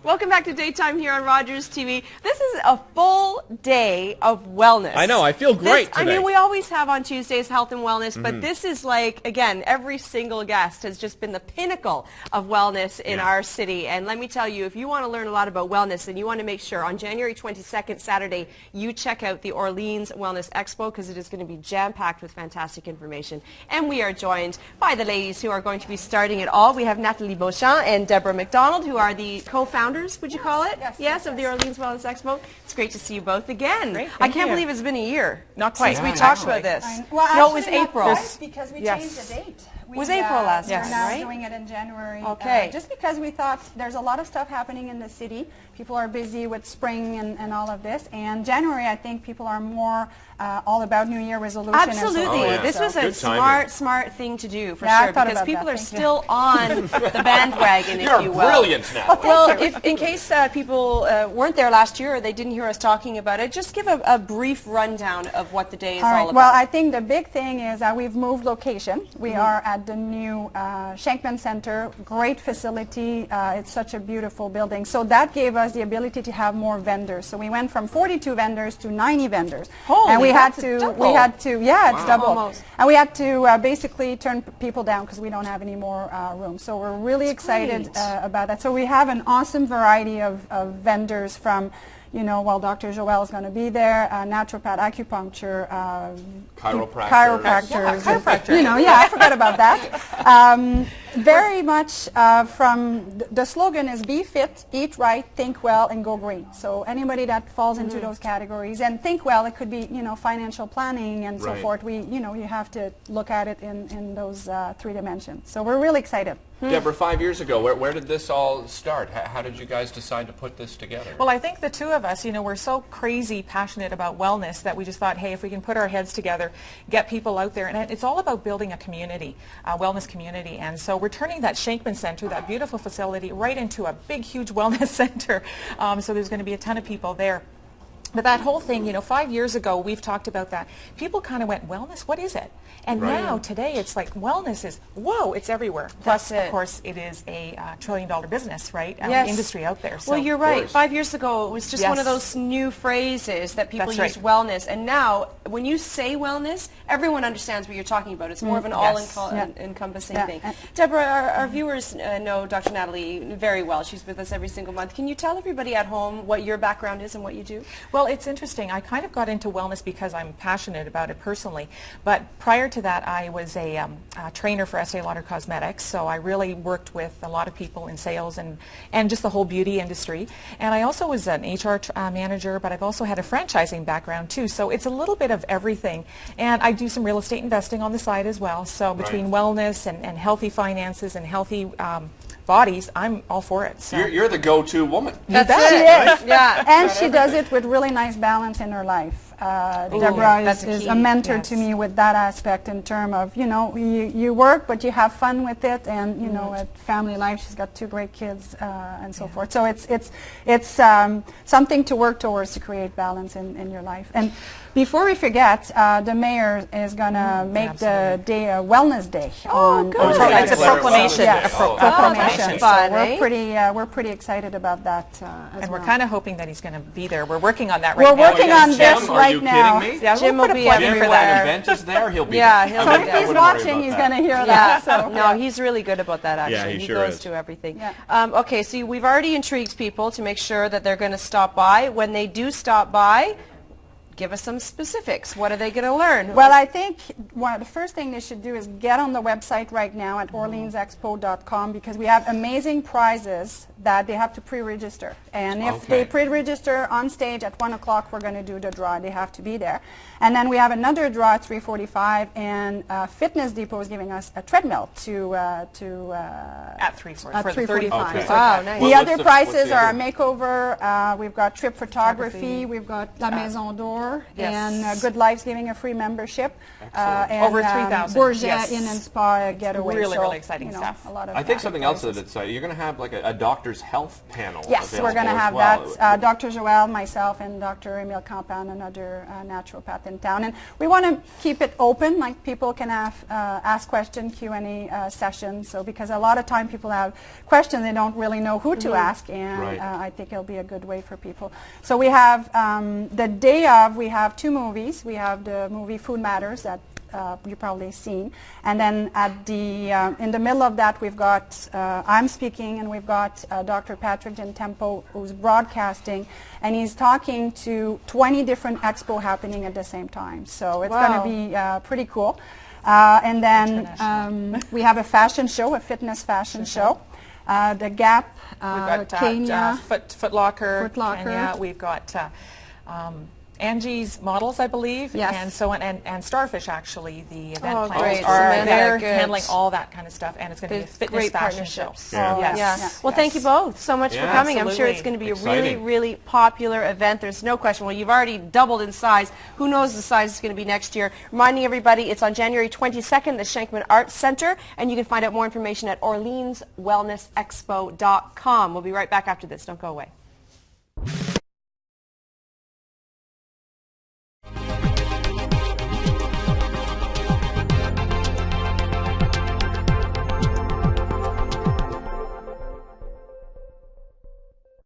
Welcome back to Daytime here on Rogers TV. This is a full day of wellness. I know, I feel great today. I mean, we always have on Tuesdays health and wellness, but this is like, again, every single guest has just been the pinnacle of wellness in our city. And let me tell you, if you want to learn a lot about wellness, then you want to make sure on January 22nd, Saturday, you check out the Orleans Wellness Expo, because it is going to be jam-packed with fantastic information. And we are joined by the ladies who are going to be starting it all. We have Nathalie Beauchamp and Deborah MacDohnald, who are the co-founders, would you call it? Yes, of the Orleans Wellness Expo. It's great to see you both again. Great, I can't believe it's been a year. Not quite. Since we talked about this. Well, no, it was actually not April. quite, because we changed the date. It was April last year, time, now right? doing it in January. Okay. Just because we thought there's a lot of stuff happening in the city. People are busy with spring and all of this. And January, I think people are more all about New Year resolution. Absolutely. And so This was a smart thing to do, for sure, because people are still on the bandwagon, if you will. You're brilliant now. Well, in case people weren't there last year or they didn't hear us talking about it, just give a brief rundown of what the day is all about. Well, I think the big thing is that we've moved location. We are at the new Shankman Center, great facility. It's such a beautiful building. So that gave us the ability to have more vendors. So we went from 42 vendors to 90 vendors. Holy, and we had to, it's double. Almost. And we had to basically turn people down because we don't have any more room. So we're really excited about that. So we have an awesome variety of vendors from, you know, well, Dr. Joel is going to be there, naturopath, acupuncture, chiropractors. You know, I forgot about that. Very much from, the slogan is be fit, eat right, think well, and go green. So anybody that falls into those categories, and think well, it could be, you know, financial planning and so forth. You have to look at it in those 3 dimensions. So we're really excited. Deborah, 5 years ago, where did this all start? How did you guys decide to put this together? Well, I think the two of us, you know, we're so crazy passionate about wellness that we just thought, hey, if we can put our heads together, get people out there. And it's all about building a community, a wellness community. And so we're turning that Shankman Center, that beautiful facility, right into a big, huge wellness center. So there's going to be a ton of people there. But that whole thing, you know, 5 years ago, we've talked about that. People kind of went, wellness, what is it? And now, today, it's like wellness is, whoa, it's everywhere. Plus, of course, it is a trillion-dollar business, right? Industry out there. So. Well, you're right. 5 years ago, it was just one of those new phrases that people use, wellness. And now, when you say wellness, everyone understands what you're talking about. It's more of an all-encompassing thing. Deborah, our viewers know Dr. Nathalie very well. She's with us every single month. Can you tell everybody at home what your background is and what you do? Well, it's interesting. I kind of got into wellness because I'm passionate about it personally. But prior to that, I was a trainer for Estee Lauder Cosmetics, so I really worked with a lot of people in sales and just the whole beauty industry. And I also was an HR manager, but I've also had a franchising background too, so it's a little bit of everything. And I do some real estate investing on the side as well, so between wellness and healthy finances and healthy bodies, I'm all for it. So. You're the go-to woman. That's it. She is. And she does it with really nice balance in her life. Deborah is a mentor to me with that aspect in terms of, you know, you work, but you have fun with it, and, you know, at family life, she's got 2 great kids and so forth. So it's something to work towards to create balance in your life. And before we forget, the mayor is going to make the day a wellness day. It's a proclamation. Yes, proclamation. So we're pretty excited about that And we're kind of hoping that he's going to be there. We're working on that right now. We're working on this right now. Are you kidding me? Yeah, Jim we'll will be Jim, everywhere. when that event is there, he'll be Yeah, there. he'll So be if there. he's watching, he's going to hear that. So. No, he's really good about that, actually. Yeah, he sure goes is. to everything. Yeah. Okay, so we've already intrigued people to make sure that they're going to stop by. When they do stop by, give us some specifics. What are they going to learn? Well, I think the first thing they should do is get on the website right now at orleansexpo.com, because we have amazing prizes that they have to pre-register. And if they pre-register on stage at 1 o'clock, we're going to do the draw. They have to be there. And then we have another draw at 3:45, and Fitness Depot is giving us a treadmill at 3:45 for the 35. Okay. Wow, nice. The other prizes are a makeover. We've got trip photography. We've got La Maison d'Or. tour, Yes. and Good Life's giving a free membership. And Over 3,000. Bourget Yes. Inn and Spa getaway. really, so, really exciting you know, stuff. A lot of I think something else prizes. that's exciting, you're going to have like a doctor's health panel. Yes, we're going to available have as well. that. Dr. Joelle, myself, and Dr. Emile Campan, another naturopath in town. And we want to keep it open, like people can ask question, Q&A sessions. So because a lot of time people have questions, they don't really know who to ask, and Right. I think it'll be a good way for people. So we have, the day of, we have 2 movies. We have the movie Food Matters that you've probably seen. And then at the in the middle of that, we've got I'm speaking, and we've got Dr. Patrick Gentempo, who's broadcasting, and he's talking to 20 different expo happening at the same time. So it's going to be pretty cool. And then we have a fashion show, a fitness fashion show. The Gap, We've got Kenya. Foot Locker, Foot Locker. Kenya. We've got Angie's Models, I believe, Yes. and so on, and Starfish, actually, the event Oh, planners great. are Samantha, there good. handling all that kind of stuff, and it's going to be a It's fitness great fashion show. partnerships. Yeah. Yes. Yeah. Yes. Well, thank you both so much for Yeah. coming. I'm sure it's Absolutely. going to be a really, Exciting. really popular event. There's no question. Well, you've already doubled in size. Who knows the size it's going to be next year. Reminding everybody, it's on January 22nd, the Shankman Arts Center, and you can find out more information at orleanswellnessexpo.com. We'll be right back after this. Don't go away.